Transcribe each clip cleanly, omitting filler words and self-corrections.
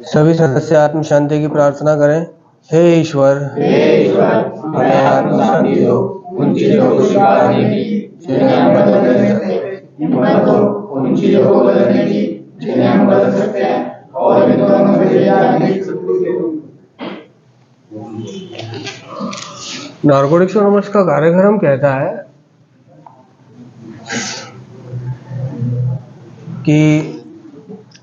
सभी सदस्य आत्म शांति की प्रार्थना करें। हे ईश्वर, हमें आत्म शांति दो, उन चीजों को स्वीकारने की जिन्हें हम बदल नहीं सकते, हिम्मत दो उन चीजों को बदलने की जिन्हें हम बदल सकते हैं, और इन दोनों में से आत्मिक शक्ति दो। नारकोटिक्स एनोनिमस का कार्यक्रम कहता है कि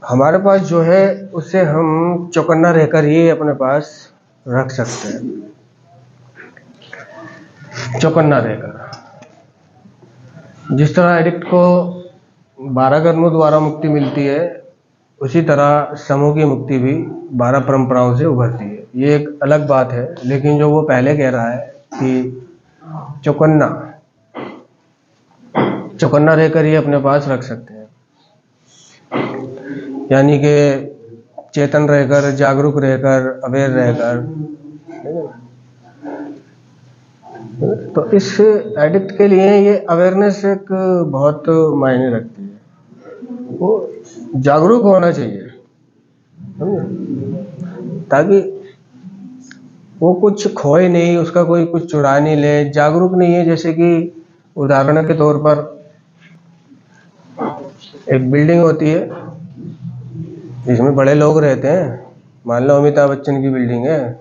हमारे पास जो है उससे हम चौकन्ना रहकर ही अपने पास रख सकते हैं। चौकन्ना रहकर, जिस तरह एडिक्ट को 12 कर्मों द्वारा मुक्ति मिलती है, उसी तरह समूह की मुक्ति भी 12 परंपराओं से उभरती है। ये एक अलग बात है, लेकिन जो वो पहले कह रहा है कि चौकन्ना रहकर ही अपने पास रख सकते हैं, यानी कि चेतन रहकर, जागरूक रहकर, अवेयर रहकर। तो इस एडिक्ट के लिए ये अवेयरनेस एक बहुत मायने रखती है। वो जागरूक होना चाहिए, ताकि वो कुछ खोए नहीं, उसका कोई कुछ चुरा नहीं ले। जागरूक नहीं है, जैसे कि उदाहरण के तौर पर एक बिल्डिंग होती है जिसमें बड़े लोग रहते हैं। मान लो अमिताभ बच्चन की बिल्डिंग है।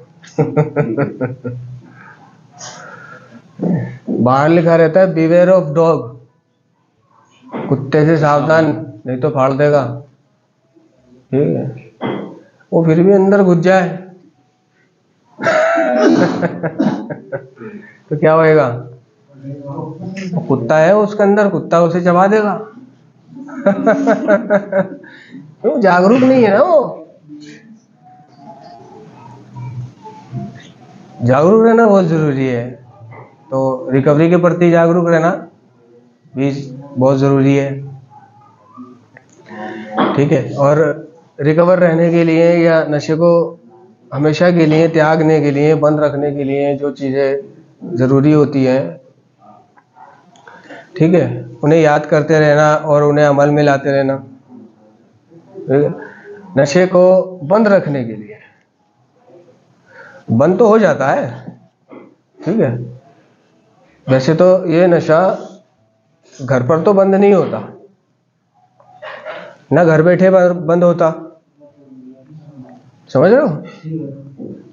बाहर लिखा रहता है बिवेयर ऑफ डॉग, कुत्ते से सावधान नहीं तो फाड़ देगा। ठीक है, वो फिर भी अंदर घुस जाए तो क्या होएगा? कुत्ता है उसके अंदर, कुत्ता उसे चबा देगा। वो जागरूक नहीं है ना। वो जागरूक रहना बहुत जरूरी है। तो रिकवरी के प्रति जागरूक रहना भी बहुत जरूरी है। ठीक है, और रिकवर रहने के लिए या नशे को हमेशा के लिए त्यागने के लिए, बंद रखने के लिए जो चीजें जरूरी होती हैं, ठीक है, उन्हें याद करते रहना और उन्हें अमल में लाते रहना। नशे को बंद रखने के लिए बंद तो हो जाता है, ठीक है। वैसे तो ये नशा घर पर तो बंद नहीं होता ना, घर बैठे बंद होता। समझ रहे हो?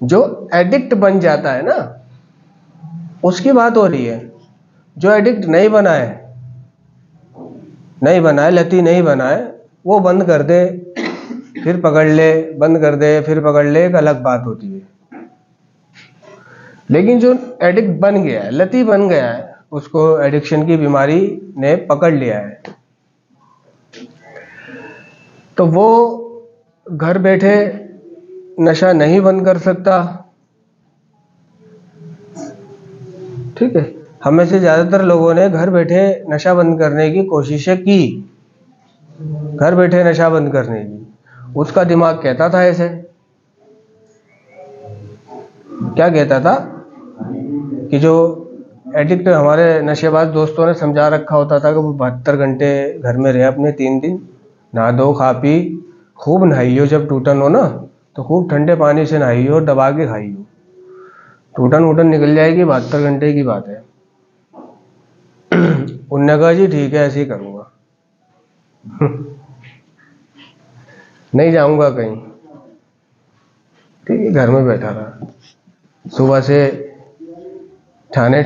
जो एडिक्ट बन जाता है ना, उसकी बात हो रही है। जो एडिक्ट नहीं बना है, लती नहीं बना है, वो बंद कर दे फिर पकड़ ले, बंद कर दे फिर पकड़ ले, एक अलग बात होती है। लेकिन जो एडिक्ट बन गया है, लती बन गया है, उसको एडिक्शन की बीमारी ने पकड़ लिया है, तो वो घर बैठे नशा नहीं बंद कर सकता। ठीक है, हमें से ज्यादातर लोगों ने घर बैठे नशा बंद करने की कोशिशें की, घर बैठे नशा बंद करने की। उसका दिमाग कहता था ऐसे, क्या कहता था कि जो एडिक्ट हमारे नशेबाज दोस्तों ने समझा रखा होता था कि वो 72 घंटे घर में रहे अपने 3 दिन, नहा दो, खा पी, खूब नहाइयो, जब टूटन हो ना तो खूब ठंडे पानी से नहाइयो, दबा के खाइयो, टूटन वूटन निकल जाएगी, 72 घंटे की बात है। उनने कहा जी ठीक है, ऐसे ही करूंगा। नहीं जाऊंगा कहीं, ठीक है, घर में बैठा रहा। सुबह से ठाने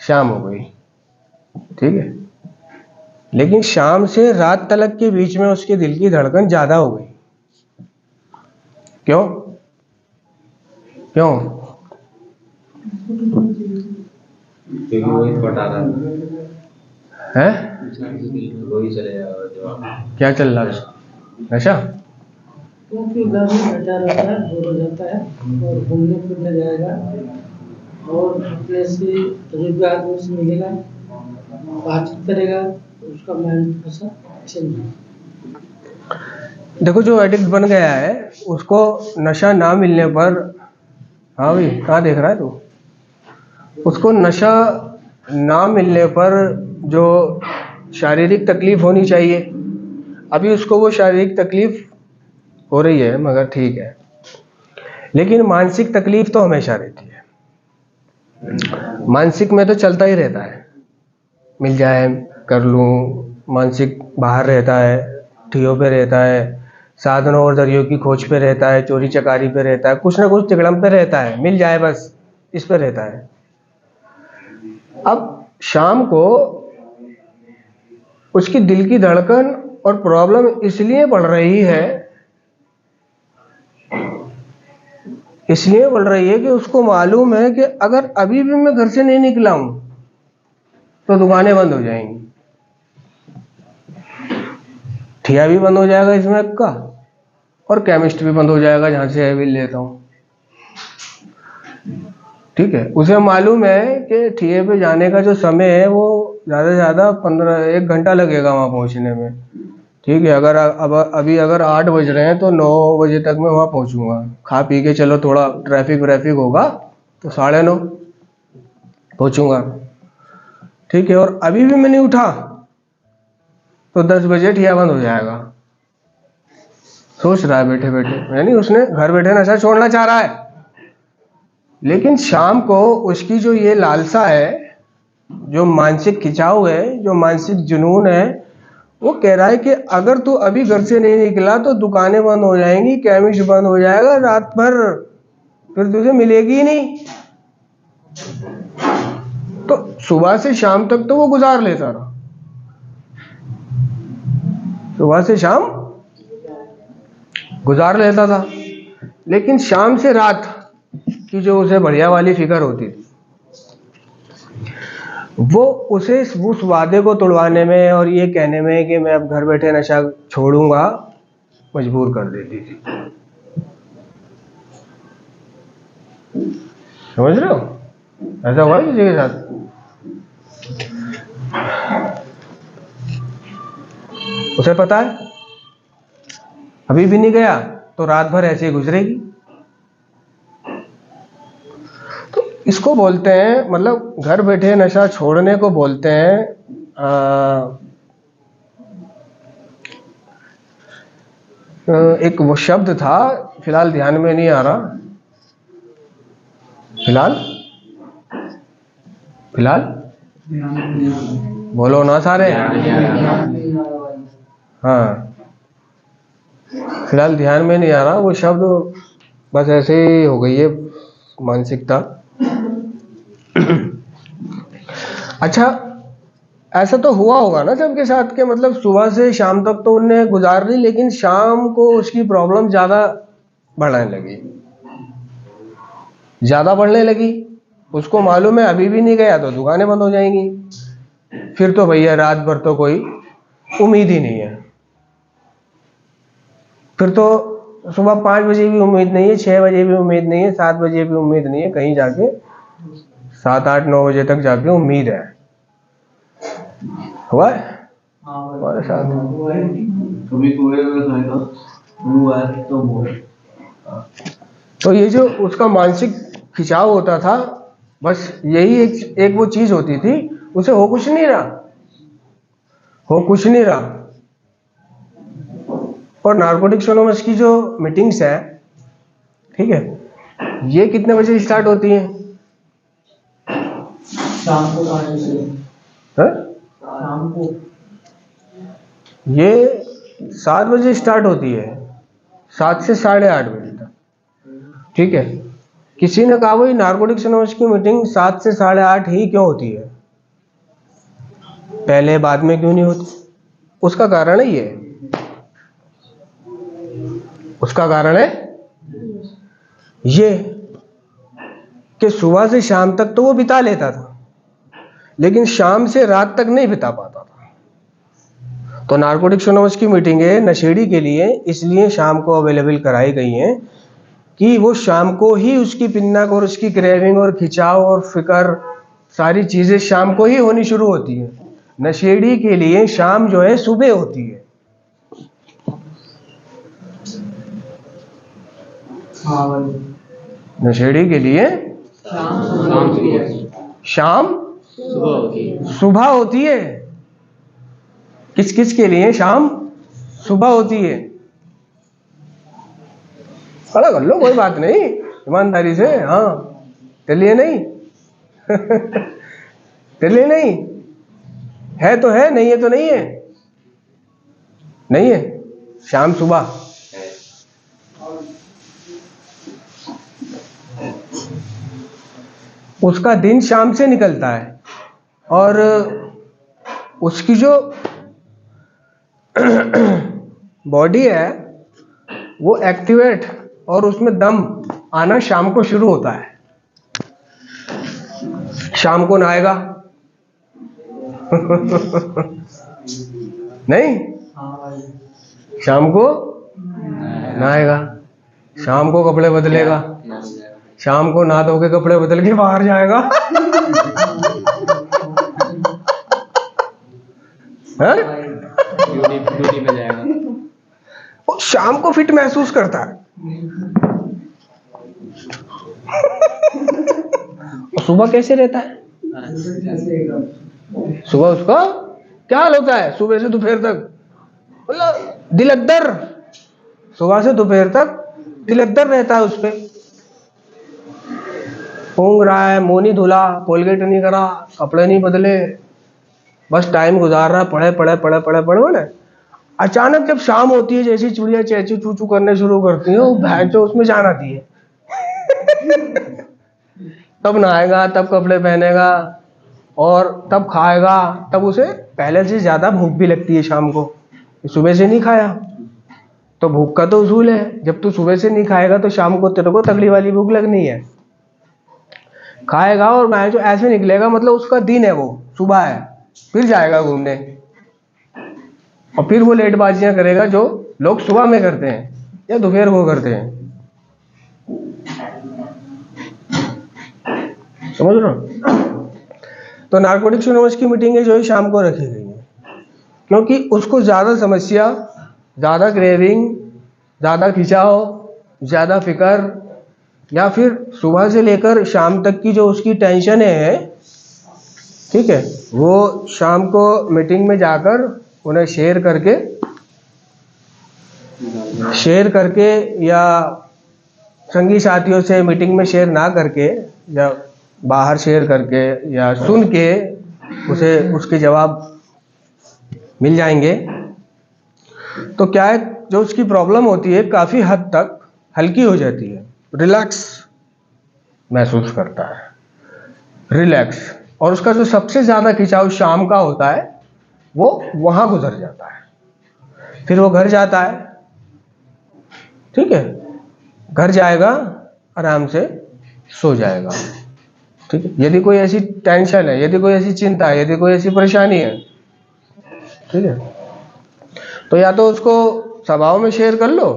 शाम हो गई, ठीक है, लेकिन शाम से रात तलक के बीच में उसके दिल की धड़कन ज्यादा हो गई। क्यों? वही पटा रहा है। वही चलेगा। क्या चल रहा है? नशा। क्योंकि घर में बैठा रहता है, बोर हो जाता है, और घूमने फिरने जाएगा और अपने से तजुर्बे आदमी से मिलेगा, बातचीत करेगा, तो उसका माइंड ऐसा चेंज होगा। देखो, जो एडिक्ट बन गया है उसको नशा ना मिलने पर, हाँ भाई कहाँ देख रहा है तू? उसको नशा ना मिलने पर जो शारीरिक तकलीफ होनी चाहिए, अभी उसको वो शारीरिक तकलीफ हो रही है मगर ठीक है, लेकिन मानसिक तकलीफ तो हमेशा रहती है। मानसिक में तो चलता ही रहता है, मिल जाए कर लूँ, मानसिक बाहर रहता है, ठियों पे रहता है, साधनों और जरियों की खोज पे रहता है, चोरी चकारी पे रहता है, कुछ ना कुछ तिकड़म पे रहता है, मिल जाए बस इस पे रहता है। अब शाम को उसकी दिल की धड़कन और प्रॉब्लम इसलिए बढ़ रही है, इसलिए बढ़ रही है कि उसको मालूम है कि अगर अभी भी मैं घर से नहीं निकला हूं तो दुकानें बंद हो जाएंगी, ठिया भी बंद हो जाएगा इसमें का, और केमिस्ट भी बंद हो जाएगा जहां से बिल लेता हूं। ठीक है, उसे मालूम है कि ठिये पे जाने का जो समय है वो ज़्यादा से ज़्यादा 1 घंटा लगेगा वहाँ पहुँचने में। ठीक है, अगर अभी अगर 8 बज रहे हैं तो 9 बजे तक मैं वहाँ पहुँचूँगा। खा पी के चलो थोड़ा ट्रैफिक व्रैफिक होगा तो 9:30 पहुँचूँगा। ठीक है, और अभी भी मैं नहीं उठा तो 10 बजे ठिया बंद हो जाएगा। सोच रहा है बैठे बैठे, यानी उसने घर बैठे नशा छोड़ना चाह रहा है, लेकिन शाम को उसकी जो ये लालसा है, जो मानसिक खिंचाव है, जो मानसिक जुनून है, वो कह रहा है कि अगर तू अभी घर से नहीं निकला तो दुकानें बंद हो जाएंगी, केमिस्ट बंद हो जाएगा, रात भर फिर तुझे मिलेगी ही नहीं। तो सुबह से शाम तक तो वो गुजार लेता रहा, सुबह से शाम गुजार लेता था, लेकिन शाम से रात की जो उसे बढ़िया वाली फिक्र होती थी वो उसे उस वादे को तोड़वाने में और ये कहने में कि मैं अब घर बैठे नशा छोड़ूंगा मजबूर कर देती थी। समझ रहे हो, ऐसा हुआ किसी के साथ? उसे पता है अभी भी नहीं गया तो रात भर ऐसे ही गुजरेगी। तो इसको बोलते हैं, मतलब घर बैठे नशा छोड़ने को बोलते हैं एक वो शब्द था, फिलहाल ध्यान में नहीं आ रहा, फिलहाल बोलो ना सारे। हाँ, फिलहाल ध्यान में नहीं आ रहा वो शब्द, बस ऐसे ही हो गई है मानसिकता। अच्छा, ऐसा तो हुआ होगा ना सबके साथ के, मतलब सुबह से शाम तक तो उनने गुजार ली, लेकिन शाम को उसकी प्रॉब्लम ज़्यादा बढ़ने लगी, ज़्यादा बढ़ने लगी। उसको मालूम है अभी भी नहीं गया तो दुकानें बंद हो जाएंगी, फिर तो भैया रात भर तो कोई उम्मीद ही नहीं है, फिर तो सुबह 5 बजे भी उम्मीद नहीं है, 6 बजे भी उम्मीद नहीं है, 7 बजे भी उम्मीद नहीं है, कहीं जाके 7, 8, 9 बजे तक जाके उम्मीद है। हुआ है हमारे साथ। तो ये जो उसका मानसिक खिंचाव होता था, बस यही एक वो चीज होती थी, उसे हो कुछ नहीं रहा, हो कुछ नहीं रहा। और नारकोटिक्स एनोनिमस की जो मीटिंग्स है, ठीक है, ये कितने बजे स्टार्ट होती हैं? शाम को 5 बजे। शाम को ये 7 बजे स्टार्ट होती है, 7 से 8:30 बजे तक। ठीक है, किसी ने कहा भाई नारकोटिक्स एनोनिमस की मीटिंग 7 से 8:30 ही क्यों होती है, पहले बाद में क्यों नहीं होती? उसका कारण है ये, उसका कारण है ये कि सुबह से शाम तक तो वो बिता लेता था, लेकिन शाम से रात तक नहीं बिता पाता था। तो नारकोटिक्स एनोनिमस की मीटिंगें नशेड़ी के लिए इसलिए शाम को अवेलेबल कराई गई हैं कि वो शाम को ही उसकी पिन्नक और उसकी क्रेविंग और खिंचाव और फिक्र, सारी चीजें शाम को ही होनी शुरू होती है। नशेड़ी के लिए शाम जो है सुबह होती है। नशेड़ी के लिए शाम सुबह होती है। किस किस के लिए शाम सुबह होती है? खड़ा कर लो, कोई बात नहीं, ईमानदारी से। हाँ, चलिए नहीं चलिए नहीं, है तो है, नहीं है तो नहीं है, नहीं है। शाम सुबह उसका दिन शाम से निकलता है, और उसकी जो बॉडी है वो एक्टिवेट और उसमें दम आना शाम को शुरू होता है। शाम को नहाएगा नहीं, शाम को नहाएगा, शाम को कपड़े बदलेगा, शाम को नहा धो के कपड़े बदल के बाहर जाएगा ड्यूटी पे जाएगा। वो शाम को फिट महसूस करता है। और सुबह कैसे रहता है? सुबह उसका क्या हाल होता है? सुबह से दोपहर तक मतलब दिलकदर, सुबह से दोपहर तक दिलकदर रहता है। उस पे ऊँघ रहा है, मुंह नहीं धुला, कोलगेट नहीं करा, कपड़े नहीं बदले, बस टाइम गुजार रहा, पढ़े पढ़े पढ़े पढ़े पढ़े बोले। अचानक जब शाम होती है, जैसी चिड़िया चैचू चूचू करने शुरू करती है, वो भैंस जो उसमें जान आती है तब नहाएगा, तब कपड़े पहनेगा और तब खाएगा। तब उसे पहले से ज्यादा भूख भी लगती है शाम को। सुबह से नहीं खाया तो भूख का तो उसूल है, जब तू सुबह से नहीं खाएगा तो शाम को तेरे को तगड़ी वाली भूख लगनी है। खाएगा और मैं जो ऐसे निकलेगा, मतलब उसका दिन है, वो सुबह है, फिर जाएगा घूमने और फिर वो लेटबाजियां करेगा जो लोग सुबह में करते हैं या दोपहर को करते हैं। समझ रहे हो? तो नारकोटिक्स यूनिवर्स की मीटिंग जो है शाम को रखी गई है, क्योंकि उसको ज्यादा समस्या, ज्यादा क्रेविंग, ज्यादा खिंचाव, ज्यादा फिक्र, या फिर सुबह से लेकर शाम तक की जो उसकी टेंशन है, ठीक है, वो शाम को मीटिंग में जाकर उन्हें शेयर करके या संगी साथियों से मीटिंग में शेयर ना करके या बाहर शेयर करके या सुन के उसे उसके जवाब मिल जाएंगे। तो क्या है, जो उसकी प्रॉब्लम होती है काफ़ी हद तक हल्की हो जाती है, रिलैक्स महसूस करता है, रिलैक्स। और उसका जो सबसे ज़्यादा खिंचाव शाम का होता है वो वहाँ गुजर जाता है। फिर वो घर जाता है, ठीक है, घर जाएगा, आराम से सो जाएगा, ठीक है। यदि कोई ऐसी टेंशन है, यदि कोई ऐसी चिंता है, यदि कोई ऐसी परेशानी है, ठीक है, तो या तो उसको सभाओं में शेयर कर लो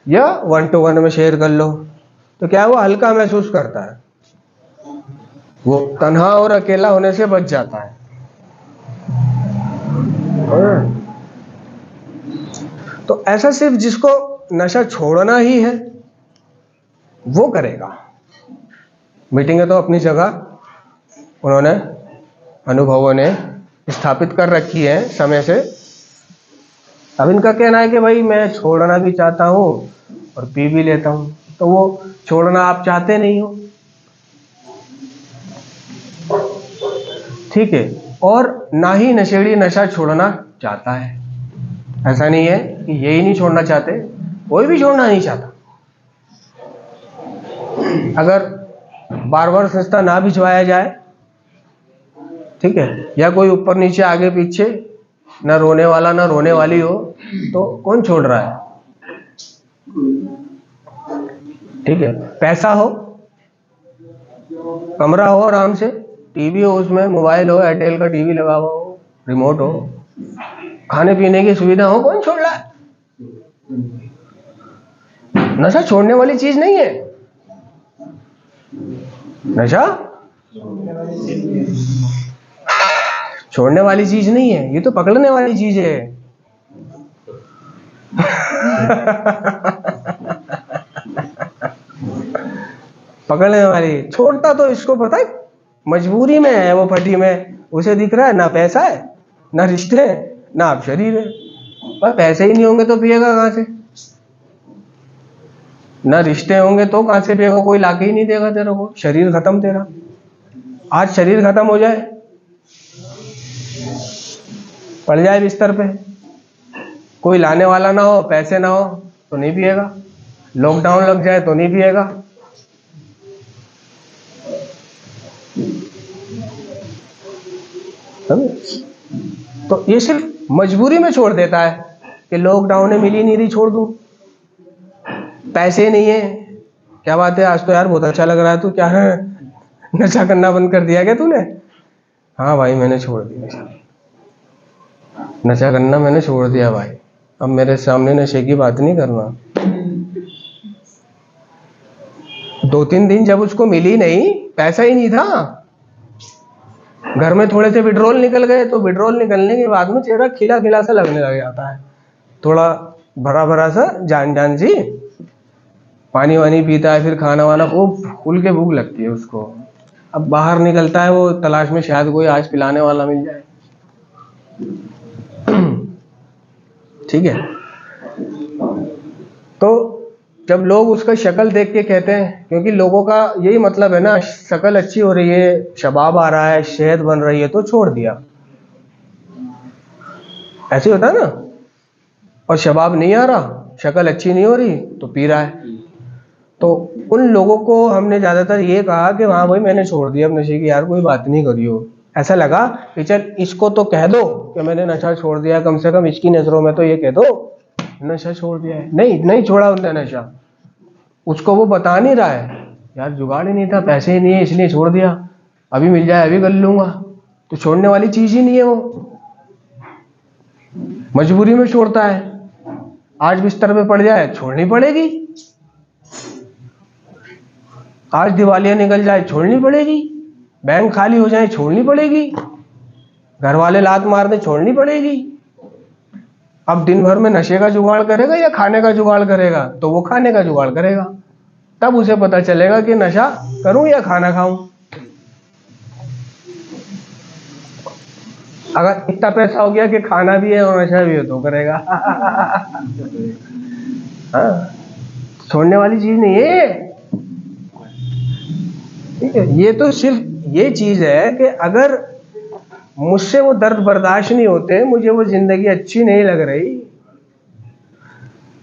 या 1-to-1 में शेयर कर लो। तो क्या है, वो हल्का महसूस करता है, वो तन्हा और अकेला होने से बच जाता है। तो ऐसा सिर्फ जिसको नशा छोड़ना ही है वो करेगा। मीटिंगें तो अपनी जगह उन्होंने, अनुभवों ने स्थापित कर रखी है समय से। अब इनका कहना है कि भाई मैं छोड़ना भी चाहता हूँ और पी भी लेता हूँ, तो वो छोड़ना आप चाहते नहीं हो, ठीक है, और ना ही नशेड़ी नशा छोड़ना चाहता है। ऐसा नहीं है कि यही नहीं छोड़ना चाहते, कोई भी छोड़ना नहीं चाहता। अगर बार बार संस्था ना भिजवाया जाए, ठीक है, या कोई ऊपर नीचे आगे पीछे ना रोने वाला ना रोने वाली हो, तो कौन छोड़ रहा है? ठीक है, पैसा हो, कमरा हो आराम से, टीवी हो, उसमें मोबाइल हो, एयरटेल का टीवी लगा हुआ हो, रिमोट हो, खाने पीने की सुविधा हो, कौन छोड़ रहा है? नशा छोड़ने वाली चीज नहीं है। नशा छोड़ने वाली चीज नहीं है, ये तो पकड़ने वाली चीज है। पकड़ने वाली, छोड़ता तो इसको पता है मजबूरी में है, वो फटी में उसे दिख रहा है ना पैसा है ना रिश्ते हैं ना आप शरीर है। पर पैसे ही नहीं होंगे तो पिएगा कहां से? ना रिश्ते होंगे तो कहाँ से पिएगा, कोई लाके ही नहीं देगा तेरे को, शरीर खत्म तेरा। आज शरीर खत्म हो जाए, पड़ जाए बिस्तर पे, कोई लाने वाला ना हो, पैसे ना हो तो नहीं पिएगा, लॉकडाउन लग जाए तो नहीं पिएगा। तो ये सिर्फ मजबूरी में छोड़ देता है कि लॉकडाउन में मिली नहीं रही, छोड़ दूं, पैसे नहीं है। क्या बात है, आज तो यार बहुत अच्छा लग रहा है, तू क्या है, नशा करना बंद कर दिया क्या तूने? हाँ भाई मैंने छोड़ दिया, नशा करना मैंने छोड़ दिया भाई, अब मेरे सामने नशे की बात नहीं करना। 2-3 दिन जब उसको मिली नहीं, पैसा ही नहीं था, घर में थोड़े से विड्रॉल निकल गए, तो विड्रॉल निकलने के बाद में चेहरा खिला खिला सा लगने लग जाता है, थोड़ा भरा भरा सा, जान जान सी, पानी वानी पीता है, फिर खाना वाना खूब खुल के भूख लगती है उसको। अब बाहर निकलता है वो तलाश में, शायद कोई आज पिलाने वाला मिल जाए। ठीक है, तो जब लोग उसका शक्ल देख के कहते हैं, क्योंकि लोगों का यही मतलब है ना, शक्ल अच्छी हो रही है, शबाब आ रहा है, सेहत बन रही है, तो छोड़ दिया, ऐसे होता है ना। और शबाब नहीं आ रहा, शक्ल अच्छी नहीं हो रही, तो पी रहा है। तो उन लोगों को हमने ज्यादातर ये कहा कि हाँ भाई मैंने छोड़ दिया अब नशे की, यार कोई बात नहीं करियो। ऐसा लगा कि चल इसको तो कह दो कि मैंने नशा छोड़ दिया, कम से कम इसकी नजरों में तो ये कह दो नशा छोड़ दिया है। नहीं छोड़ा उसने नशा, उसको वो बता नहीं रहा है, यार जुगाड़ ही नहीं था, पैसे ही नहीं है इसलिए छोड़ दिया, अभी मिल जाए अभी कर लूंगा। तो छोड़ने वाली चीज ही नहीं है वो, मजबूरी में छोड़ता है। आज बिस्तर पे पड़ जाए छोड़नी पड़ेगी, आज दिवालिया निकल जाए छोड़नी पड़ेगी, बैंक खाली हो जाए छोड़नी पड़ेगी, घर वाले लात मार दे छोड़नी पड़ेगी। अब दिन भर में नशे का जुगाड़ करेगा या खाने का जुगाड़ करेगा? तो वो खाने का जुगाड़ करेगा, तब उसे पता चलेगा कि नशा करूं या खाना खाऊं। अगर इतना पैसा हो गया कि खाना भी है और नशा भी है तो करेगा। हाँ, छोड़ने वाली चीज नहीं है। ठीक है, ये तो सिर्फ ये चीज है कि अगर मुझसे वो दर्द बर्दाश्त नहीं होते, मुझे वो जिंदगी अच्छी नहीं लग रही,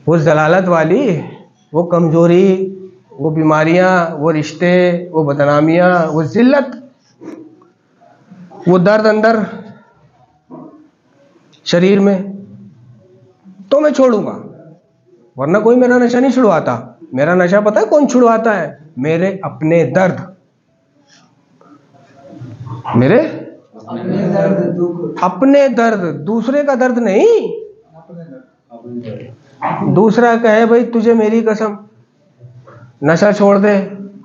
वो जलालत वाली, वो कमजोरी, वो बीमारियां, वो रिश्ते, वो बदनामियां, वो जिल्लत, वो दर्द अंदर शरीर में, तो मैं छोड़ूंगा, वरना कोई मेरा नशा नहीं छुड़वाता। मेरा नशा पता है कौन छुड़वाता है? मेरे अपने दर्द, मेरे अपने दर्द, दूसरे का दर्द नहीं। दूसरा कहे भाई तुझे मेरी कसम नशा छोड़ दे,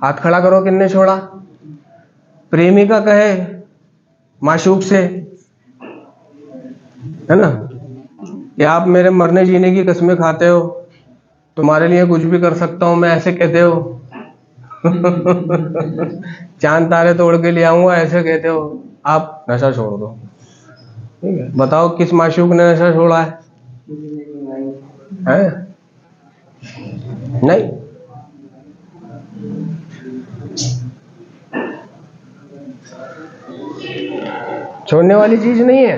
हाथ खड़ा करो किसने छोड़ा? प्रेमिका कहे माशूक से, है ना, कि आप मेरे मरने जीने की कसमें खाते हो, तुम्हारे लिए कुछ भी कर सकता हूं मैं, ऐसे कहते हो। चांद तारे तोड़ के ले आऊंगा, ऐसे कहते हो। आप नशा छोड़ दो, ठीक है, बताओ किस माशूक ने नशा छोड़ा है? नहीं। छोड़ने वाली चीज नहीं है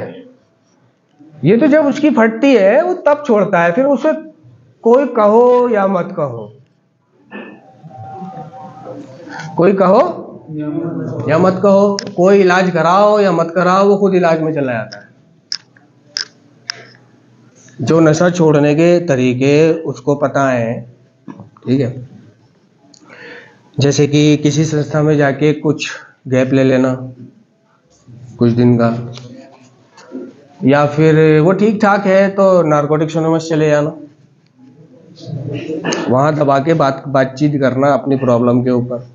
ये, तो जब उसकी फटती है वो तब छोड़ता है, फिर उसे कोई कहो या मत कहो, कोई कहो या मत कहो, कोई इलाज कराओ या मत कराओ, वो खुद इलाज में चला जाता है। जो नशा छोड़ने के तरीके उसको पता है, ठीक है, जैसे कि किसी संस्था में जाके कुछ गैप ले लेना कुछ दिन का, या फिर वो ठीक ठाक है तो नारकोटिक्स एनोनिमस चले जाना, वहां दबा के बातचीत करना अपनी प्रॉब्लम के ऊपर,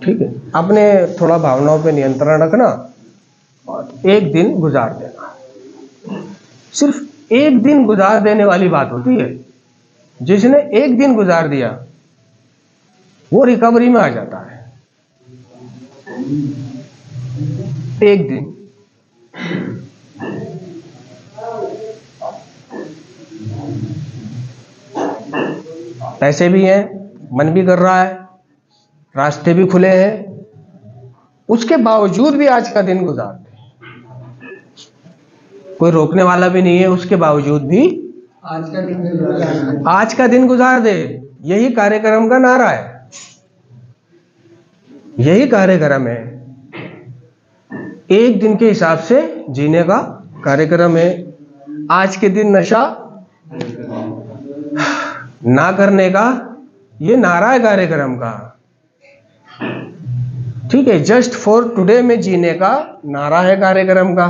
ठीक है, अपने थोड़ा भावनाओं पे नियंत्रण रखना और एक दिन गुजार देना। सिर्फ एक दिन गुजार देने वाली बात होती है, जिसने एक दिन गुजार दिया वो रिकवरी में आ जाता है। एक दिन पैसे भी हैं, मन भी कर रहा है, रास्ते भी खुले हैं, उसके बावजूद भी आज का दिन गुजारते हैं। कोई रोकने वाला भी नहीं है, उसके बावजूद भी आज का दिन गुजार दे। यही कार्यक्रम का नारा है, यही कार्यक्रम है। एक दिन के हिसाब से जीने का कार्यक्रम है। आज के दिन नशा ना करने का ये नारा है कार्यक्रम का। ठीक है, जस्ट फॉर टुडे में जीने का नारा है कार्यक्रम का।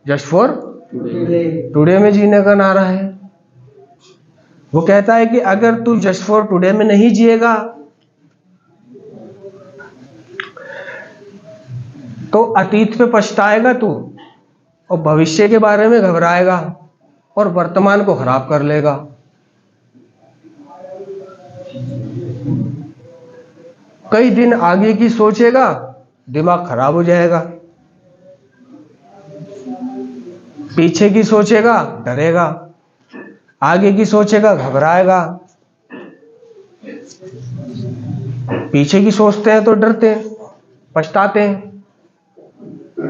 जस्ट फॉर टुडे में जीने का नारा है। वो कहता है कि अगर तू जस्ट फॉर टुडे में नहीं जिएगा तो अतीत पे पछताएगा तू, और भविष्य के बारे में घबराएगा और वर्तमान को खराब कर लेगा। कई दिन आगे की सोचेगा, दिमाग खराब हो जाएगा। पीछे की सोचेगा, डरेगा। आगे की सोचेगा, घबराएगा। पीछे की सोचते हैं तो डरते हैं, पछताते हैं।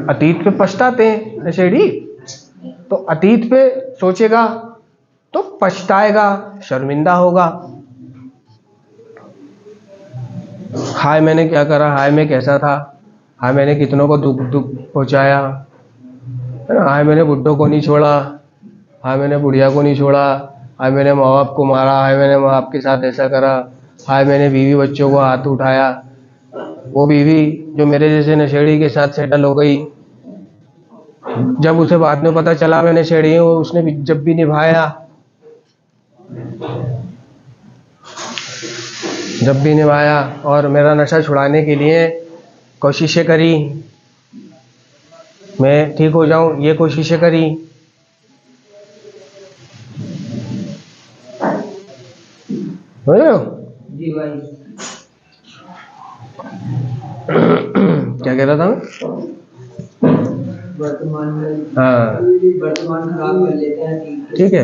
अतीत पे पछताते हैं नशेड़ी, तो अतीत पे सोचेगा तो पछताएगा, शर्मिंदा होगा। हाय मैंने क्या करा, हाय मैं कैसा था, हाय मैंने कितनों को दुख पहुंचाया, हाय मैंने बुड्ढों को नहीं छोड़ा, हाय मैंने बुढ़िया को नहीं छोड़ा, हाय मैंने माँ बाप को मारा, हाय मैंने माँ बाप के साथ ऐसा करा, हाय मैंने बीवी बच्चों को हाथ उठाया। वो बीवी जो मेरे जैसे नशेड़ी के साथ सेटल हो गई, जब उसे बाद में पता चला मैं नशेड़ी हूँ, उसने जब भी निभाया और मेरा नशा छुड़ाने के लिए कोशिशें करी, मैं ठीक हो जाऊं, ये कोशिशें करी। जी भाई। क्या कह रहा था मैं? वर्तमान में, हाँ वर्तमान खराब कर लेते हैं। ठीक है,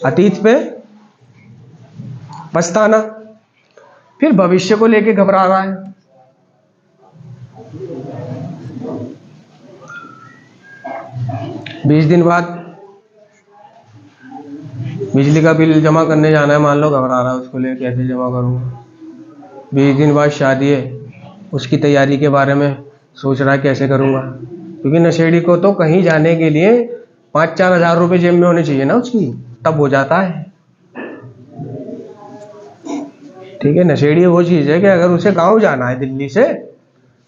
अतीत पे पछताना, फिर भविष्य को लेके घबरा रहा है। बीस दिन बाद बिजली का बिल जमा करने जाना है, मान लो, घबरा रहा है उसको ले, कैसे जमा करूँगा। 20 दिन बाद शादी है, उसकी तैयारी के बारे में सोच रहा है कैसे करूँगा, क्योंकि नशेड़ी को तो कहीं जाने के लिए 5-4 हज़ार रुपये जेब में होने चाहिए ना उसकी, तब हो जाता है। ठीक है, नशेड़ी वो चीज़ है कि अगर उसे गांव जाना है दिल्ली से,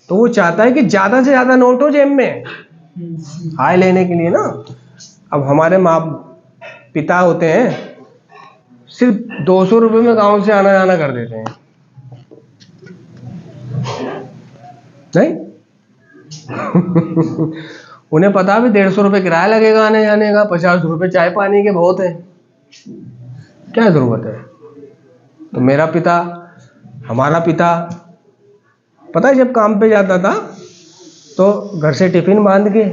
तो वो चाहता है कि ज़्यादा से ज़्यादा नोट हो जेब में, हाय लेने के लिए ना। अब हमारे माँ पिता होते हैं, सिर्फ 200 रुपये में गांव से आना जाना कर देते हैं, नहीं? उन्हें पता भी 150 रुपये किराया लगेगा आने जाने का, 50 रुपये चाय पानी के बहुत है, क्या जरूरत है। तो मेरा पिता, हमारा पिता, पता है जब काम पे जाता था तो घर से टिफिन बांध के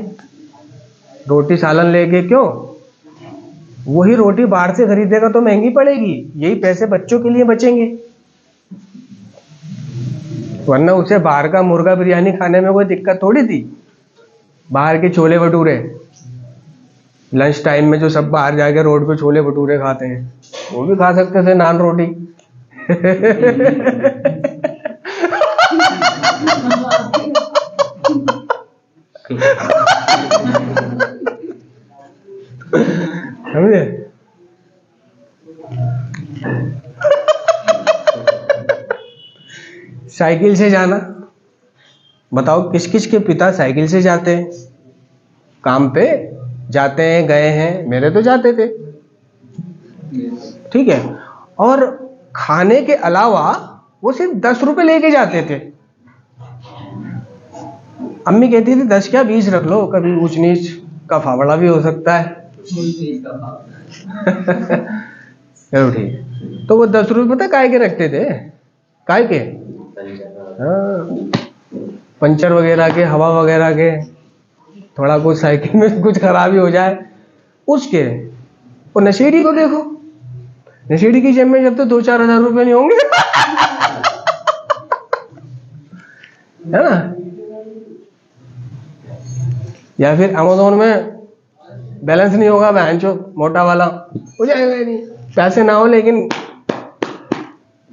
रोटी सालन लेके, क्यों? वही रोटी बाहर से खरीदेगा तो महंगी पड़ेगी, यही पैसे बच्चों के लिए बचेंगे, वरना उसे बाहर का मुर्गा बिरयानी खाने में कोई दिक्कत थोड़ी थी। बाहर के छोले भटूरे, लंच टाइम में जो सब बाहर जाके रोड पे छोले भटूरे खाते हैं, वो भी खा सकते थे, नान रोटी। समझे? साइकिल से जाना, बताओ किस किस के पिता साइकिल से जाते हैं, काम पे जाते हैं, गए हैं, मेरे तो जाते थे। ठीक है, और खाने के अलावा वो सिर्फ 10 रुपए लेके जाते थे। अम्मी कहती थी 10 क्या 20 रख लो, कभी ऊंच नीच का फावड़ा भी हो सकता है। चलो ठीक है, तो वो 10 रुपये पता काय के रखते थे, काय के? हाँ, पंचर वगैरह के, हवा वगैरह के, थोड़ा कुछ साइकिल में कुछ खराबी हो जाए उसके। और नशेड़ी को देखो, नशेड़ी की जेब में जब तो 2-4 हज़ार रुपये नहीं होंगे है ना। या फिर अमेज़ोन में बैलेंस नहीं होगा, बहनचो मोटा वाला हो जाएगा ही नहीं, पैसे ना हो लेकिन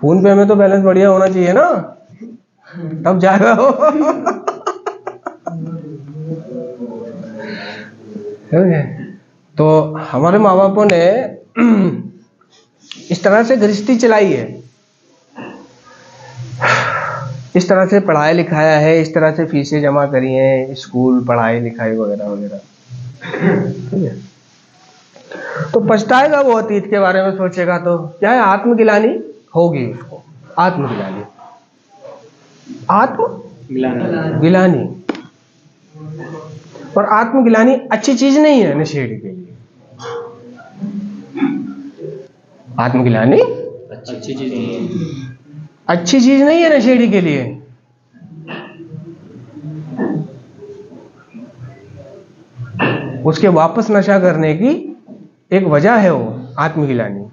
फोन पे में तो बैलेंस बढ़िया होना चाहिए ना, तब जाएगा वो तो हमारे माँ बापों ने इस तरह से गृहस्थी चलाई है, इस तरह से पढ़ाया लिखाया है, इस तरह से फीसें जमा करी हैं, स्कूल पढ़ाई लिखाई वगैरह वगैरह, ठीक है। तो पछताएगा वो अतीत के बारे में सोचेगा तो क्या है, आत्मगिलानी होगी उसको, आत्मगिलानी, आत्मगिलानी। और आत्मगिलानी अच्छी चीज नहीं है नशेड़ी के लिए। आत्मगिलानी अच्छी चीज नहीं है, अच्छी चीज नहीं है नशेड़ी के लिए। उसके वापस नशा करने की एक वजह है वो आत्मगिलानी।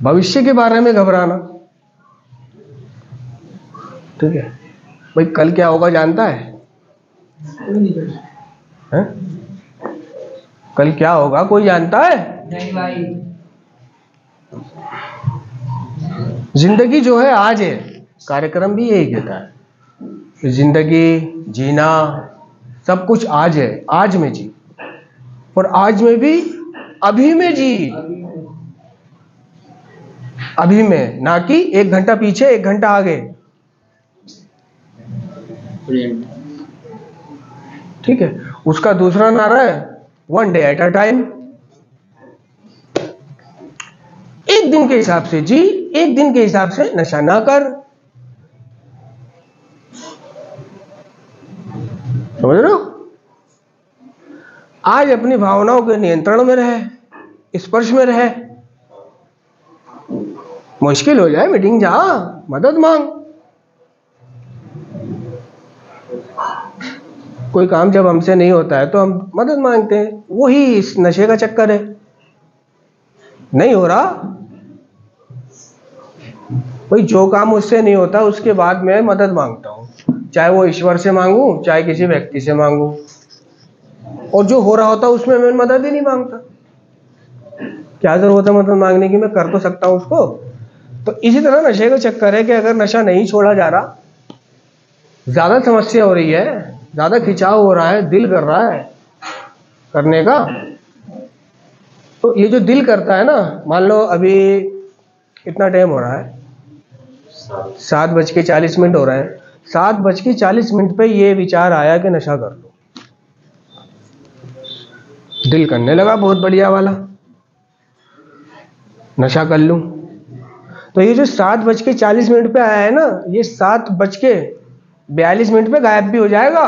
भविष्य के बारे में घबराना, ठीक है भाई, कल क्या होगा जानता है? हैं? कल क्या होगा कोई जानता है? नहीं भाई। जिंदगी जो है आज है, कार्यक्रम भी यही कहता है, जिंदगी जीना सब कुछ आज है, आज में जी, और आज में भी अभी में जी, अभी में, ना कि 1 घंटा पीछे 1 घंटा आगे, ठीक है। उसका दूसरा नारा है 1 डे एट अ टाइम, एक दिन के हिसाब से जी, एक दिन के हिसाब से नशा ना कर, समझ रहे हो? आज अपनी भावनाओं के नियंत्रण में रहे, स्पर्श में रहे। मुश्किल हो जाए मीटिंग जा, मदद मांग। कोई काम जब हमसे नहीं होता है तो हम मदद मांगते हैं, वही इस नशे का चक्कर है। नहीं हो रहा भाई, जो काम मुझसे नहीं होता उसके बाद मैं मदद मांगता हूं, चाहे वो ईश्वर से मांगू चाहे किसी व्यक्ति से मांगू, और जो हो रहा होता उसमें मैं मदद ही नहीं मांगता। क्या जरूरत है मदद मांगने की, मैं कर तो सकता हूं उसको। तो इसी तरह नशे का चक्कर है कि अगर नशा नहीं छोड़ा जा रहा, ज्यादा समस्या हो रही है, ज्यादा खिंचाव हो रहा है, दिल कर रहा है करने का, तो ये जो दिल करता है ना, मान लो अभी कितना टाइम हो रहा है, 7:40 हो रहा है, 7:40 पे ये विचार आया कि नशा कर लो, दिल करने लगा बहुत बढ़िया वाला, नशा कर लूं। तो ये जो 7:40 पे आया है ना, ये 7:42 पे गायब भी हो जाएगा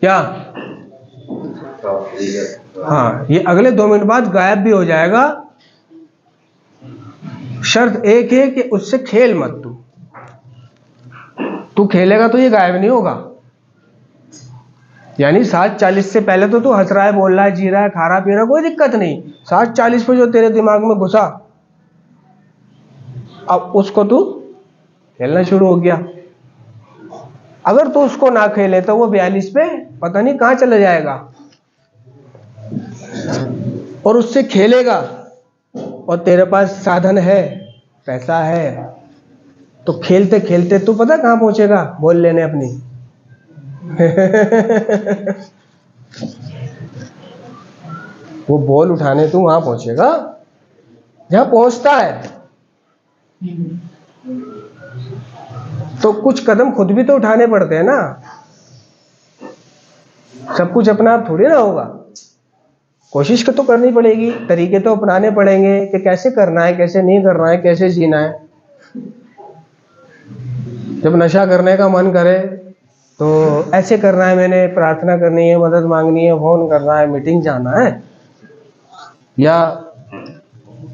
क्या? हाँ, ये अगले 2 मिनट बाद गायब भी हो जाएगा। शर्त एक है कि उससे खेल मत, तू खेलेगा तो ये गायब नहीं होगा। यानी 7:40 से पहले तो तू हंस रहा है, बोल रहा है, जी रहा है, खा रहा पी रहा, कोई दिक्कत नहीं। 7:40 पे जो तेरे दिमाग में घुसा, अब उसको तू खेलना शुरू हो गया। अगर तू उसको ना खेले तो वो 42 पे पता नहीं कहां चला जाएगा, और उससे खेलेगा, और तेरे पास साधन है, पैसा है, तो खेलते खेलते तू पता कहां पहुंचेगा? बोल लेने अपनी वो बॉल उठाने तू वहां पहुंचेगा जहां पहुंचता है। तो कुछ कदम खुद भी तो उठाने पड़ते हैं ना, सब कुछ अपना आप थोड़ी ना होगा। कोशिश तो करनी पड़ेगी, तरीके तो अपनाने पड़ेंगे कि कैसे करना है, कैसे नहीं करना है, कैसे जीना है। जब नशा करने का मन करे तो ऐसे करना है, मैंने प्रार्थना करनी है, मदद मांगनी है, फोन करना है, मीटिंग जाना है। या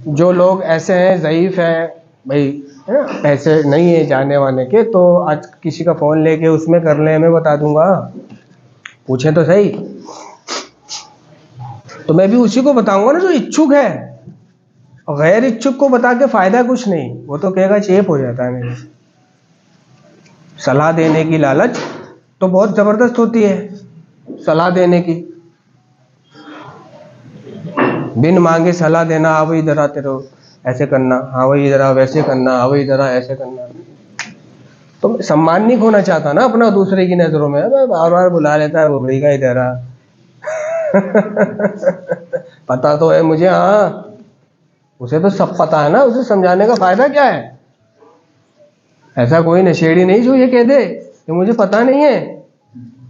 जो लोग ऐसे हैं, ज़ईफ हैं भाई, पैसे नहीं है जाने वाने के, तो आज किसी का फ़ोन लेके उसमें कर ले, मैं बता दूंगा, पूछें तो सही। तो मैं भी उसी को बताऊंगा ना जो इच्छुक है, और गैर इच्छुक को बता के फायदा कुछ नहीं, वो तो कहेगा चेप हो जाता है मेरे से। सलाह देने की लालच तो बहुत जबरदस्त होती है, सलाह देने की, बिन मांगे सलाह देना, हाँ भाई इधर आते रहो ऐसे करना, हाँ भाई इधर आ वैसे करना, हाँ भाई इधर आ ऐसे करना। तो मैं सम्मान नहीं खोना चाहता ना अपना दूसरे की नजरों में, मैं बार बार बुला लेता है बुबड़ी का इधर आ। पता तो है मुझे, हाँ उसे तो सब पता है ना, उसे समझाने का फायदा क्या है। ऐसा कोई नशेड़ी नहीं जो ये कह दे कि मुझे पता नहीं है,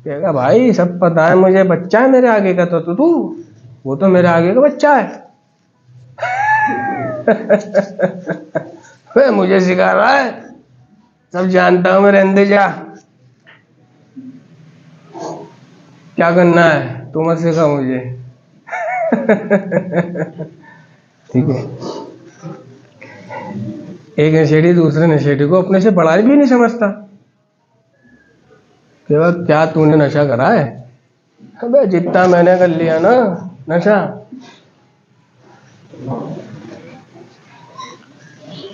कहेगा भाई सब पता है मुझे, बच्चा है मेरे आगे का, तो तू वो तो मेरे आगे का बच्चा है। वे मुझे सिखा रहा है, सब जानता हूं मेरे अंदर जा, क्या करना है तू मत सिखा मुझे। ठीक है, एक नशेड़ी दूसरे नशेड़ी को अपने से बड़ा भी नहीं समझता, क्या तूने नशा करा है, अबे जितना मैंने कर लिया ना नशा,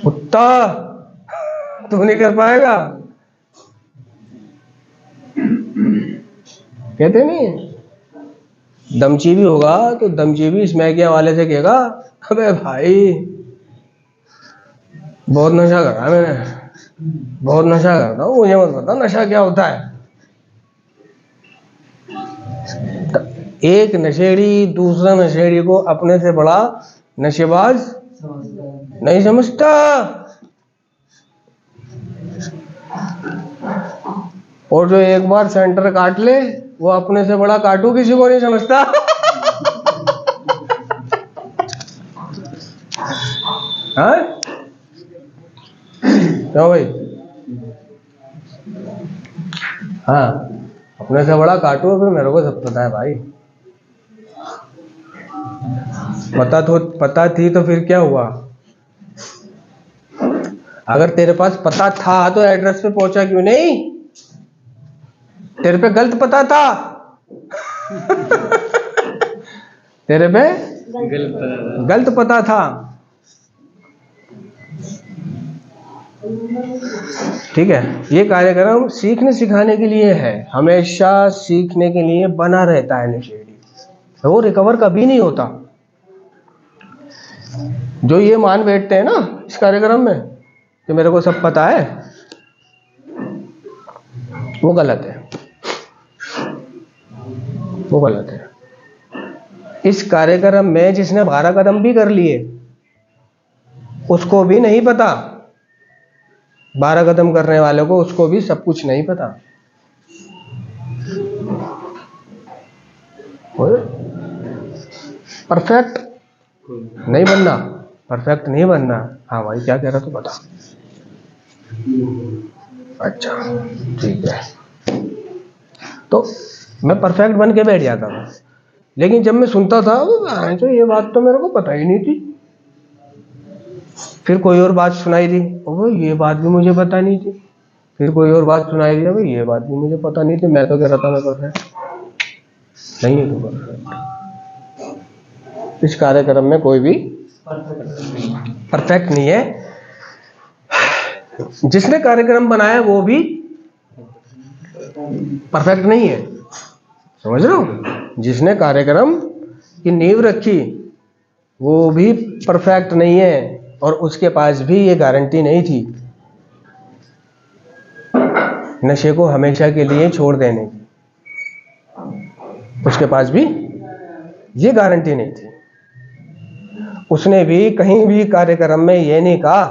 उतना तू नहीं कर पाएगा। कहते नहीं, दमची भी होगा तो दमची भी स्मैकिया वाले से कहेगा अबे भाई बहुत नशा करा मैंने, बहुत नशा करता हूँ, मुझे मत पता नशा क्या होता है। एक नशेड़ी दूसरा नशेड़ी को अपने से बड़ा नशेबाज नहीं समझता, और जो एक बार सेंटर काट ले वो अपने से बड़ा काटू किसी को नहीं समझता। हाँ क्यों भाई, हाँ अपने से बड़ा काटू, फिर मेरे को सब पता है भाई। पता थी तो फिर क्या हुआ, अगर तेरे पास पता था तो एड्रेस पे पहुंचा क्यों नहीं, तेरे पे गलत पता था। तेरे पे गलत पता था। ठीक है, ये कार्यक्रम सीखने सिखाने के लिए है, हमेशा सीखने के लिए बना रहता है नशेड़ी, वो रिकवर कभी नहीं होता। जो ये मान बैठते हैं ना इस कार्यक्रम में कि मेरे को सब पता है, वो गलत है, वो गलत है। इस कार्यक्रम में जिसने 12 कदम भी कर लिए उसको भी नहीं पता, 12 कदम करने वाले को उसको भी सब कुछ नहीं पता। परफेक्ट नहीं बनना, परफेक्ट नहीं बनना। हाँ भाई क्या कह रहा तू बता। अच्छा ठीक है, तो मैं परफेक्ट बन के बैठ जाता था, लेकिन जब मैं सुनता था तो ये बात तो मेरे को पता ही नहीं थी, फिर कोई और बात सुनाई दी, ओ ये बात भी मुझे पता नहीं थी, फिर कोई और बात सुनाई दी, भाई ये बात भी मुझे पता नहीं थी, मैं तो कह रहा था मैं परफेक्ट नहीं है। तो परफेक्ट इस कार्यक्रम में कोई भी परफेक्ट नहीं है। जिसने कार्यक्रम बनाया वो भी परफेक्ट नहीं है, समझ रहे हो, जिसने कार्यक्रम की नींव रखी वो भी परफेक्ट नहीं है, और उसके पास भी ये गारंटी नहीं थी नशे को हमेशा के लिए छोड़ देने की, उसके पास भी ये गारंटी नहीं थी। उसने भी कहीं भी कार्यक्रम में ये नहीं कहा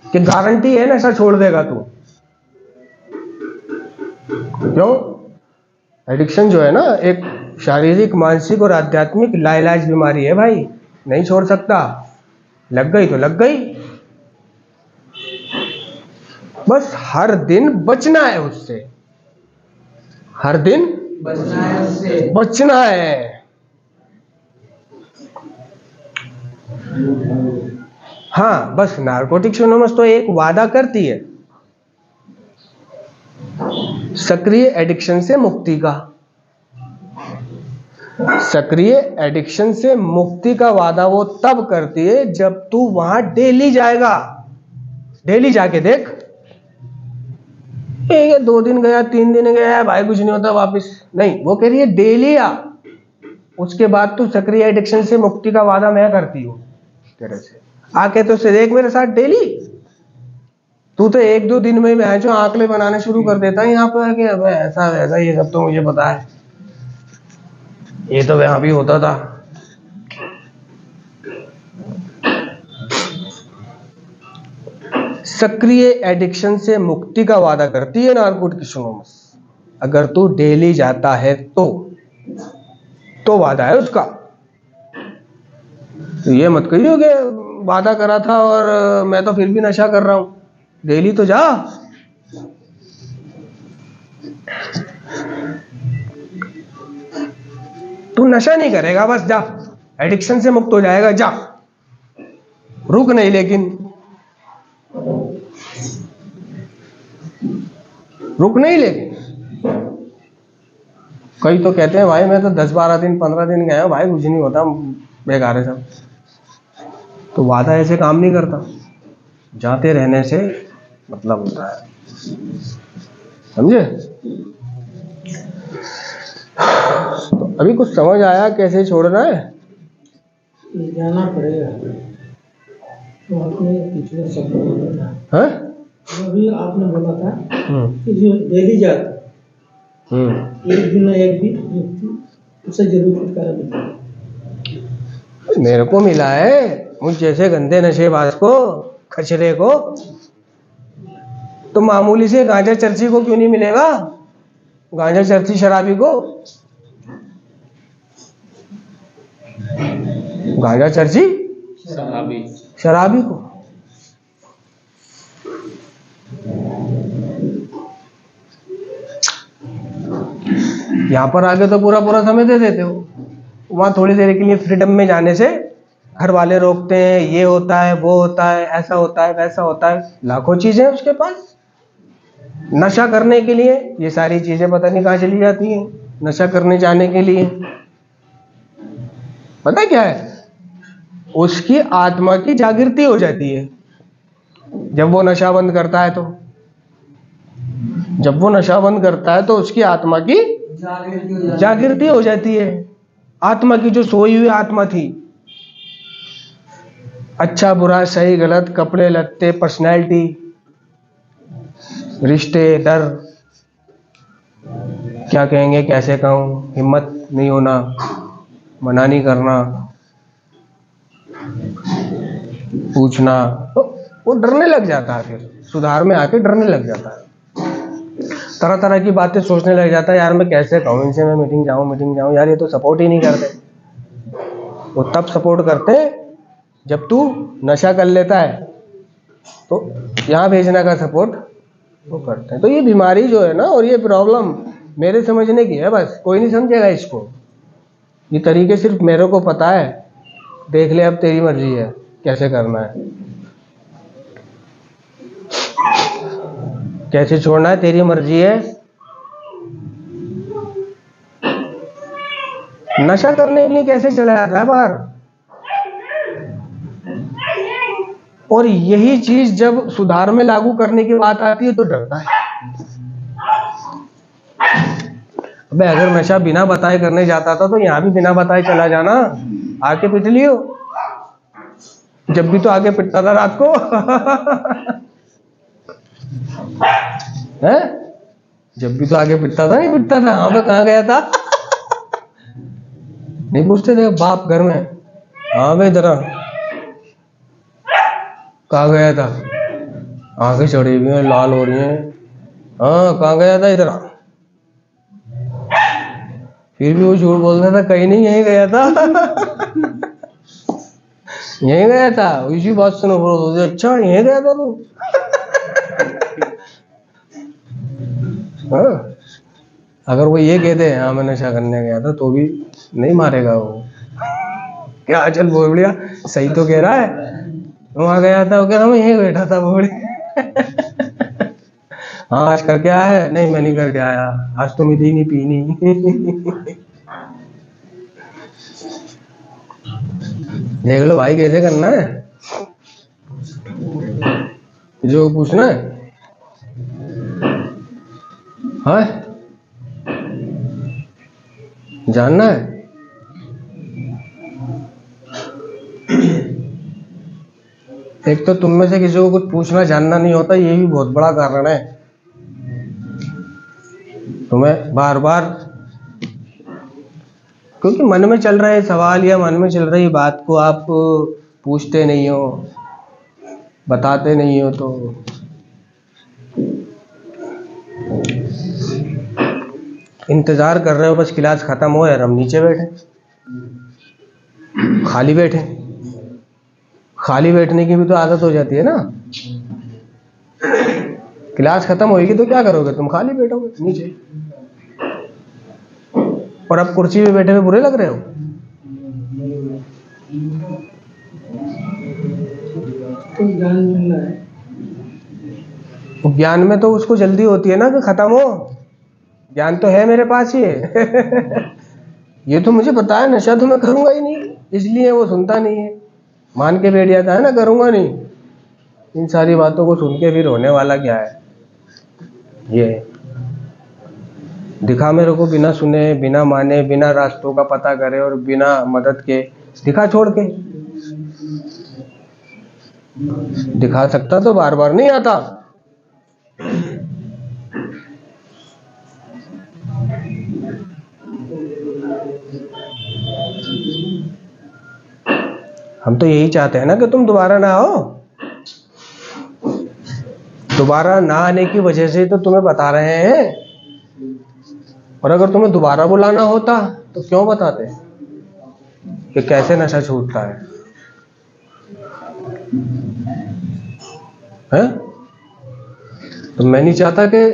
कि गारंटी है नशा छोड़ देगा तू। क्यों, एडिक्शन जो है ना एक शारीरिक मानसिक और आध्यात्मिक लाइलाज बीमारी है भाई, नहीं छोड़ सकता, लग गई तो लग गई, बस हर दिन बचना है उससे, हर दिन बचना है उससे, बचना है। हाँ बस नारकोटिक्स एनोनिमस तो एक वादा करती है सक्रिय एडिक्शन से मुक्ति का, सक्रिय एडिक्शन से मुक्ति का वादा वो तब करती है जब तू वहां डेली जाएगा। डेली जाके देख, ये 2 दिन गया 3 दिन गया भाई कुछ नहीं होता वापस नहीं, वो कह रही है डेली आ, उसके बाद तू सक्रिय एडिक्शन से मुक्ति का वादा मैं करती हूँ तेरे से, आके तो से देख मेरे साथ डेली। तू तो 1-2 दिन में मैं जो आंकड़े बनाने शुरू कर देता है यहाँ पर कि अब ऐसा वैसा ये सब तो मुझे पता है, ये तो वहां भी होता था। सक्रिय एडिक्शन से मुक्ति का वादा करती है नारकोटिक्स एनोनिमस, अगर तू डेली जाता है तो वादा है उसका। तो ये मत कहियो कि वादा करा था और मैं तो फिर भी नशा कर रहा हूं, डेली तो जा। तू नशा नहीं करेगा, बस जा, एडिक्शन से मुक्त हो जाएगा, जा, रुक नहीं। लेकिन रुक नहीं, लेकिन कई तो कहते हैं भाई मैं तो 10-12 दिन 15 दिन गया भाई कुछ नहीं होता, बेकार है सब। तो वादा ऐसे काम नहीं करता, जाते रहने से मतलब होता है, समझे? तो अभी कुछ समझ आया कैसे छोड़ना है? जाना पड़ेगा। तो आपने पिछले सप्ताह बोला था, हाँ? अभी आपने बोला था कि जो डेली जाता एक दिन ना एक भी व्यक्ति उसे जरूर छुटकारा मिलेगा। मेरे को मिला है, मुझ जैसे गंदे नशेबाज को, खचरे को, तो मामूली से गांजा चर्ची को क्यों नहीं मिलेगा? गांजा चर्ची शराबी को, गांजा चर्ची शराबी को। यहां पर आके तो पूरा पूरा समय दे देते हो, वहां थोड़ी देर के लिए फ्रीडम में जाने से घर वाले रोकते हैं, ये होता है वो होता है, ऐसा होता है वैसा होता है, लाखों चीजें उसके पास। नशा करने के लिए ये सारी चीजें पता नहीं कहां चली जाती हैं, नशा करने जाने के लिए। पता क्या है, उसकी आत्मा की जागृति हो जाती है जब वो नशा बंद करता है। तो जब वो नशा बंद करता है तो उसकी आत्मा की जागृति हो जाती है। आत्मा की जो सोई हुई आत्मा थी, अच्छा बुरा सही गलत, कपड़े लत्ते, पर्सनैलिटी, रिश्ते, डर, क्या कहेंगे कैसे कहूं, हिम्मत नहीं होना, मना नहीं करना, पूछना, तो वो डरने लग जाता है। फिर सुधार में आके डरने लग जाता है, तरह तरह की बातें सोचने लग जाता है, यार मैं कैसे कहूँ इनसे, मैं मीटिंग जाऊँ, यार ये तो सपोर्ट ही नहीं करते। वो तब सपोर्ट करते हैं जब तू नशा कर लेता है, तो यहाँ भेजने का सपोर्ट वो करते हैं। तो ये बीमारी जो है ना, और ये प्रॉब्लम मेरे समझने की है, बस कोई नहीं समझेगा इसको। ये तरीके सिर्फ मेरे को पता है, देख ले अब तेरी मर्जी है कैसे करना है, कैसे छोड़ना है तेरी मर्जी है। नशा करने के लिए कैसे चला जाता है बाहर, और यही चीज जब सुधार में लागू करने की बात आती है तो डरता है। अबे अगर नशा बिना बताए करने जाता था तो यहां भी बिना बताए चला जाना, आके पिट लियो। जब भी तो आगे पिटता था रात को है? जब भी तो आगे पिटता था, नहीं पिटता था? हाँ, मैं कहाँ गया था नहीं पूछते थे बाप घर में? हाँ भाई इधर कहाँ गया था? आंखें चढ़ी हुई हैं, लाल हो रही हैं। हाँ कहाँ गया था? इधर। फिर भी वो झूठ बोलता था, कहीं नहीं, यहीं गया था यहीं गया था। इसी बात सुनो, अच्छा यहीं गया था तू हाँ? अगर वो ये कहते हैं हाँ मैं नशा करने गया था, तो भी नहीं मारेगा वो। क्या चल बोलिया सही तो कह रहा है, वहां गया था, वो कह रहा मैं यहीं बैठा था बोले हाँ आज करके आया है? नहीं मैं नहीं करके आया, आज तो मीठी नहीं पीनी देख लो भाई कैसे करना है, जो पूछना है। हाँ जानना है। एक तो तुम में से किसी को कुछ पूछना जानना नहीं होता, ये भी बहुत बड़ा कारण है। तुम्हें बार बार, क्योंकि मन में चल रहे सवाल या मन में चल रही बात को आप पूछते नहीं हो, बताते नहीं हो, तो इंतजार कर रहे हो बस क्लास खत्म हो यार हम नीचे बैठे, खाली बैठे। खाली बैठने की भी तो आदत हो जाती है ना। क्लास खत्म होगी तो क्या करोगे तुम? खाली बैठोगे नीचे। और अब कुर्सी पे बैठे हुए बुरे लग रहे हो। तो ज्ञान मिल रहा है। ज्ञान में तो उसको जल्दी होती है ना कि खत्म हो। ज्ञान तो है मेरे पास ही है। ये तो मुझे पता है, नशा तो मैं करूंगा ही नहीं, इसलिए वो सुनता नहीं है। मान के बैठ जाता है ना करूंगा नहीं। इन सारी बातों को सुन के फिर होने वाला क्या है? ये दिखा मेरे को बिना सुने, बिना माने, बिना रास्तों का पता करे और बिना मदद के दिखा छोड़ के। दिखा सकता तो बार बार नहीं आता। हम तो यही चाहते हैं ना कि तुम दोबारा ना आओ। दोबारा ना आने की वजह से तो तुम्हें बता रहे हैं। और अगर तुम्हें दोबारा बुलाना होता तो क्यों बताते कि कैसे नशा छूटता है? हैं? तो मैं नहीं चाहता कि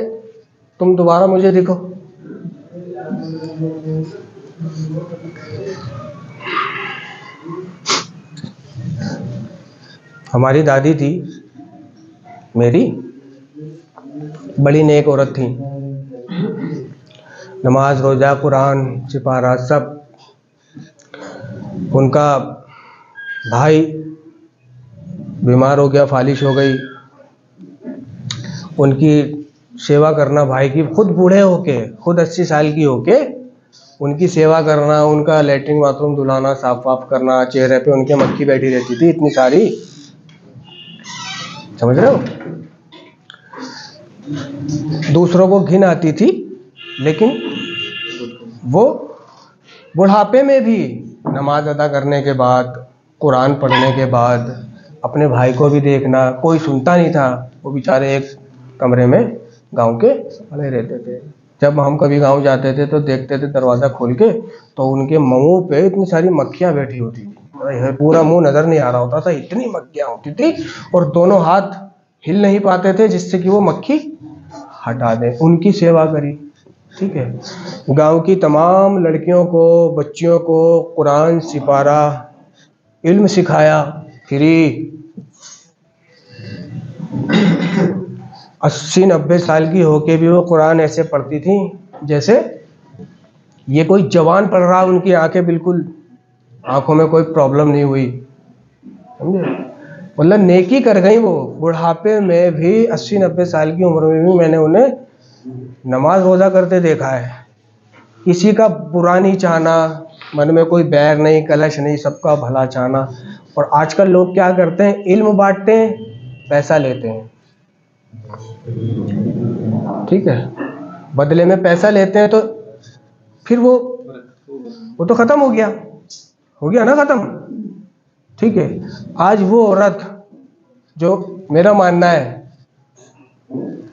तुम दोबारा मुझे दिखो। हमारी दादी थी मेरी, बड़ी नेक औरत थी। नमाज रोजा कुरान सिपारा सब। उनका भाई बीमार हो गया, फालिश हो गई। उनकी सेवा करना, भाई की, खुद बूढ़े होके, खुद 80 साल की होके उनकी सेवा करना, उनका लेटरिन बाथरूम धुलाना, साफ वाफ करना, चेहरे पे उनके मक्खी बैठी रहती थी इतनी सारी। समझ रहे हो? दूसरों को घिन आती थी, लेकिन वो बुढ़ापे में भी नमाज अदा करने के बाद, कुरान पढ़ने के बाद अपने भाई को भी देखना। कोई सुनता नहीं था, वो बेचारे एक कमरे में गांव के पड़े रहते थे। जब हम कभी गांव जाते थे तो देखते थे दरवाज़ा खोल के, तो उनके मुंह पे इतनी सारी मक्खियां बैठी होती थी। पूरा मुंह नजर नहीं आ रहा होता था, इतनी मक्खियां होती थी। और दोनों हाथ हिल नहीं पाते थे जिससे कि वो मक्खी हटा दें। उनकी सेवा करी। ठीक है। गांव की तमाम लड़कियों को, बच्चियों को कुरान सिपारा, इल्म सिखाया फ्री। 80-90 साल की होके भी वो कुरान ऐसे पढ़ती थी जैसे ये कोई जवान पढ़ रहा। उनकी आंखें बिल्कुल, आंखों में कोई प्रॉब्लम नहीं हुई। समझे? मतलब नेकी कर गई वो बुढ़ापे में भी। 80-90 साल की उम्र में भी मैंने उन्हें नमाज रोजा करते देखा है। किसी का बुरा नहीं चाहना, मन में कोई बैर नहीं, कलश नहीं, सबका भला चाहना। और आजकल लोग क्या करते हैं? इल्म बांटते हैं, पैसा लेते हैं। ठीक है, बदले में पैसा लेते हैं, तो फिर वो तो खत्म हो गया ना खत्म। ठीक है। आज वो औरत, जो मेरा मानना है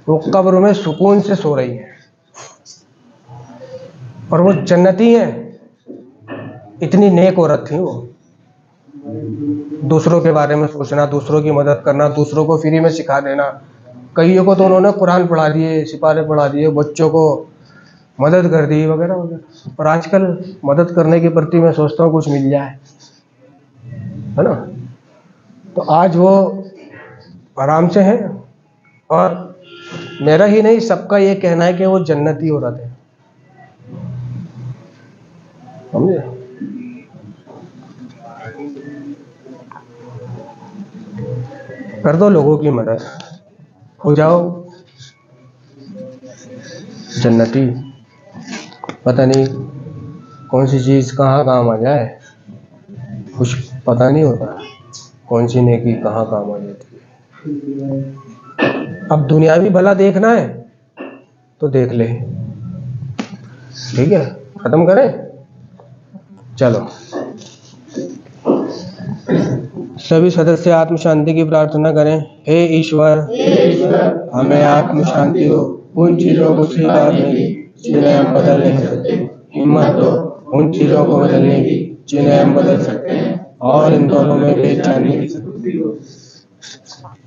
वो कब्र में सुकून से सो रही है और वो जन्नती है। इतनी नेक औरत थी वो। दूसरों के बारे में सोचना, दूसरों की मदद करना, दूसरों को फ्री में सिखा देना। कईयों को तो उन्होंने कुरान पढ़ा दिए, सिपारे पढ़ा दिए, बच्चों को मदद कर दी वगैरह वगैरह। पर आजकल मदद करने के प्रति मैं सोचता हूँ कुछ मिल जाए, है ना। तो आज वो आराम से है। और मेरा ही नहीं, सबका ये कहना है कि वो जन्नती औरत है। समझे? कर दो लोगों की मदद, हो जाओ जन्नती। पता नहीं कौन सी चीज़ कहाँ काम आ जाए, कुछ पता नहीं होता कौन सी नेकी कहाँ काम आ जाती है। अब दुनियावी भला देखना है तो देख ले, ठीक है, खत्म करें, चलो। सभी सदस्य आत्म शांति की प्रार्थना करें। हे ईश्वर, हमें आत्म शांति हो, उन चीजों को स्वीकारने की जिन्हें हम बदल नहीं सकते, हिम्मत दो उन चीजों को बदलने की जिन्हें हम बदल सकते हैं, और इन दोनों में भेद जानने की शक्ति हो।